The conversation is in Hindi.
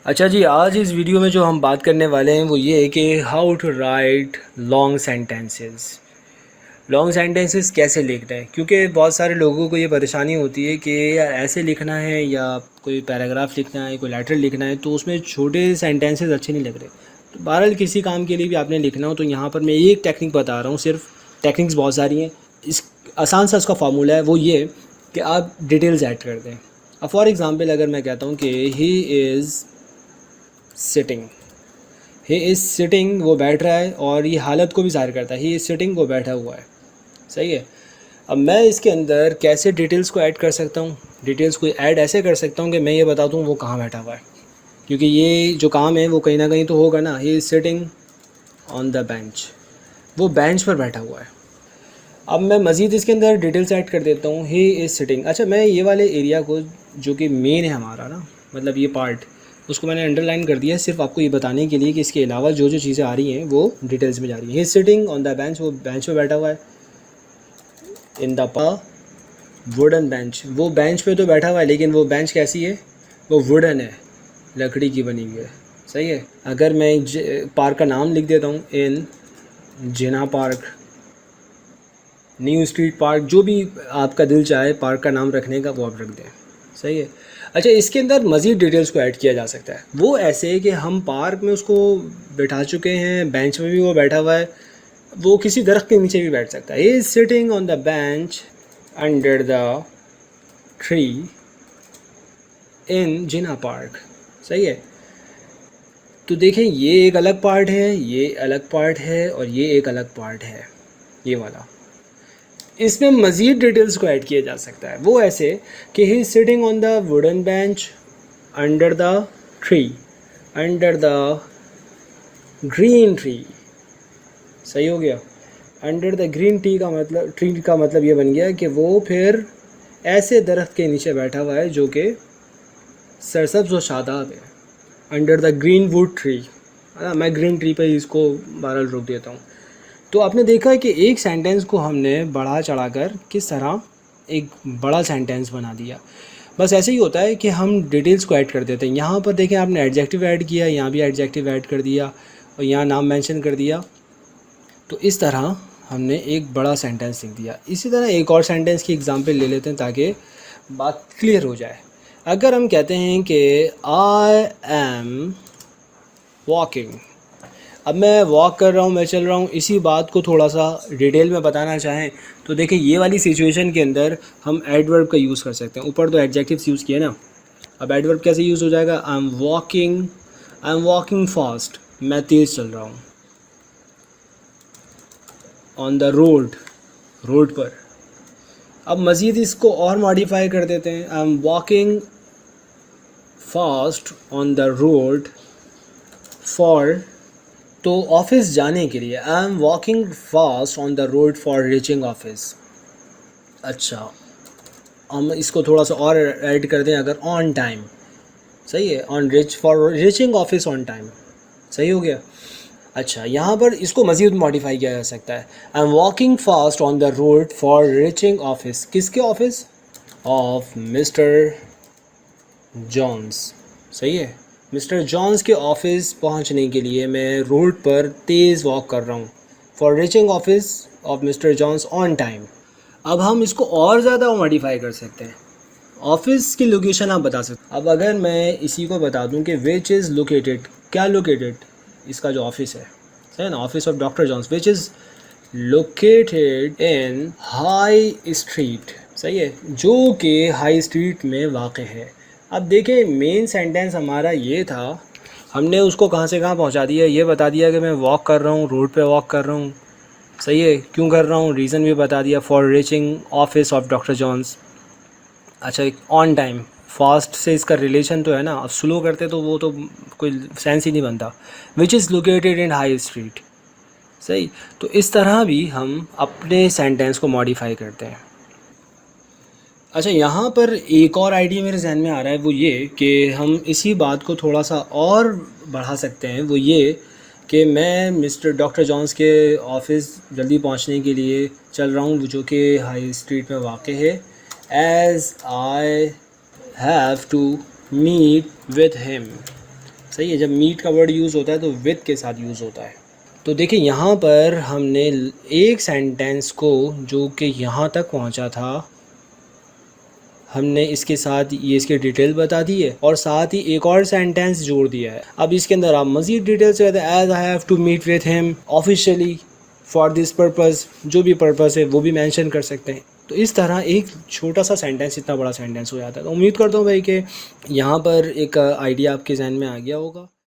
अच्छा जी, आज इस वीडियो में जो हम बात करने वाले हैं वो ये है कि how to write long sentences. Long sentences कैसे लिखना है, क्योंकि बहुत सारे लोगों को ये परेशानी होती है कि यार ऐसे लिखना है या कोई पैराग्राफ लिखना है, कोई लेटर लिखना है, तो उसमें छोटे सेंटेंसेस अच्छे नहीं लग रहे। तो बहरहाल किसी काम के लिए भी आपने लिखना हो तो यहाँ पर मैं एक टेक्निक बता रहा हूँ, सिर्फ टेक्निक्स बहुत सारी हैं। इस आसान सा उसका फार्मूला है, वो ये कि आप डिटेल्स ऐड कर दें। अब फॉर एग्ज़ाम्पल अगर मैं कहता हूँ कि he is sitting, he is sitting, वो बैठ रहा है, और ये हालत को भी ज़ाहिर करता है। ही इज़ सिटिंग, वो बैठा हुआ है। सही है। अब मैं इसके अंदर कैसे डिटेल्स को ऐड कर सकता हूँ? डिटेल्स को ऐड ऐसे कर सकता हूँ कि मैं ये बता दूँ वो कहाँ बैठा हुआ है, क्योंकि ये जो काम है वो कहीं ना कहीं तो होगा ना। He is sitting on the bench, वो बेंच पर बैठा हुआ है। अब मैं मज़ीद इसके अंदर डिटेल्स ऐड कर देता हूँ, ही इज़ सिटिंग। अच्छा, मैं ये वाले एरिया को जो कि मेन है हमारा ना, मतलब ये पार्ट, उसको मैंने अंडरलाइन कर दिया है सिर्फ आपको ये बताने के लिए कि इसके अलावा जो जो चीज़ें आ रही हैं वो डिटेल्स में जा रही हैं। He is sitting on the bench, वो बेंच पे बैठा हुआ है। इन द वुडन बेंच, वो बेंच पे तो बैठा हुआ है, लेकिन वो बेंच कैसी है? वो वुडन है, लकड़ी की बनी हुई है। सही है। अगर मैं पार्क का नाम लिख देता हूँ, इन जिना पार्क, न्यू स्ट्रीट पार्क, जो भी आपका दिल चाहे पार्क का नाम रखने का वो आप रख दें। सही है। अच्छा, इसके अंदर मज़ीद डिटेल्स को ऐड किया जा सकता है। वो ऐसे कि हम पार्क में उसको बैठा चुके हैं, बेंच में भी वो बैठा हुआ है, वो किसी दरख्त के नीचे भी बैठ सकता है। He is sitting on the bench under the tree in Jinnah park. सही है। तो देखें, ये एक अलग पार्ट है, ये अलग पार्ट है, और ये एक अलग पार्ट है, ये वाला। इसमें मज़ीद डिटेल्स को ऐड किया जा सकता है। वो ऐसे कि he is sitting on the wooden bench under the tree, under the green tree. सही हो गया। अंडर द ग्रीन ट्री का मतलब ये बन गया कि वो फिर ऐसे दरख्त के नीचे बैठा हुआ है जो कि सरसब्ज़ व शादाब है। Under the green wood tree, मैं ग्रीन ट्री पे इसको बहरहाल रोक देता हूँ। तो आपने देखा है कि एक सेंटेंस को हमने बढ़ा चढ़ाकर किस तरह एक बड़ा सेंटेंस बना दिया। बस ऐसे ही होता है कि हम डिटेल्स को ऐड कर देते हैं। यहाँ पर देखें, आपने एडजेक्टिव ऐड किया, यहाँ भी एडजेक्टिव ऐड कर दिया, और यहाँ नाम मेंशन कर दिया। तो इस तरह हमने एक बड़ा सेंटेंस लिख दिया। इसी तरह एक और सेंटेंस की एग्जांपल ले लेते हैं ताकि बात क्लियर हो जाए। अगर हम कहते हैं कि आई एम वॉकिंग, अब मैं वॉक कर रहा हूँ, मैं चल रहा हूँ, इसी बात को थोड़ा सा डिटेल में बताना चाहें तो देखिए, ये वाली सिचुएशन के अंदर हम एडवर्ब का यूज़ कर सकते हैं। ऊपर तो एडजेक्टिव्स यूज़ किए ना, अब एडवर्ब कैसे यूज़ हो जाएगा? आई एम वॉकिंग फास्ट, मैं तेज़ चल रहा हूँ। ऑन द रोड, रोड पर। अब मज़ीद इसको और मॉडिफाई कर देते हैं, आई am walking fast on the road for, तो ऑफिस जाने के लिए। आई am walking fast on the road for reaching office. अच्छा, हम इसको थोड़ा सा और ऐड कर दें, अगर ऑन टाइम। सही है, on rich for reaching office on time. सही हो गया। अच्छा, यहाँ पर इसको मज़ीद मॉडिफाई किया जा सकता है। I am walking fast on the road for reaching office, किसके ऑफिस? Of Mister Johns. सही है, मिस्टर जॉन्स के ऑफिस पहुंचने के लिए मैं रोड पर तेज़ वॉक कर रहा हूँ। For reaching office of Mister Johns on time. अब हम इसको और ज़्यादा मॉडिफाई कर सकते हैं, ऑफिस की लोकेशन आप बता सकते। अब अगर मैं इसी को बता दूं कि विच इज़ लोकेटेड, क्या लोकेटेड? इसका जो ऑफिस है, सही है ना, office of doctor Johns, which is located in High Street. सही है, जो कि हाई स्ट्रीट में वाक़ है। अब देखें, मेन सेंटेंस हमारा ये था, हमने उसको कहाँ से कहाँ पहुँचा दिया, ये बता दिया कि मैं वॉक कर रहा हूँ, रोड पे वॉक कर रहा हूँ। सही है, क्यों कर रहा हूँ, रीज़न भी बता दिया, for reaching office of doctor Johns. अच्छा, एक ऑन टाइम, फास्ट से इसका रिलेशन तो है ना, अब स्लो करते तो वो तो कोई सेंस ही नहीं बनता। विच is located in High Street. सही। तो इस तरह भी हम अपने सेंटेंस को मॉडिफाई करते हैं। अच्छा, यहाँ पर एक और आइडिया मेरे जहन में आ रहा है, वो ये कि हम इसी बात को थोड़ा सा और बढ़ा सकते हैं। वो ये कि मैं मिस्टर डॉक्टर जॉन्स के ऑफिस जल्दी पहुँचने के लिए चल रहा हूँ, जो कि हाई स्ट्रीट में वाक़ है। As I have to meet with him, सही है, जब मीट का वर्ड यूज़ होता है तो विद के साथ यूज़ होता है। तो देखिए यहाँ पर हमने एक सेंटेंस को जो कि यहाँ तक पहुँचा था, हमने इसके साथ ये इसकी डिटेल बता दी है और साथ ही एक और सेंटेंस जोड़ दिया है। अब इसके अंदर आप मज़ीद डिटेल्स कहते हैं as I have to meet with him officially for this purpose, जो भी पर्पज़ है वो भी मेंशन कर सकते हैं। तो इस तरह एक छोटा सा सेंटेंस इतना बड़ा सेंटेंस हो जाता है। तो उम्मीद करता हूँ भाई कि यहाँ पर एक आइडिया आपके जहन में आ गया होगा।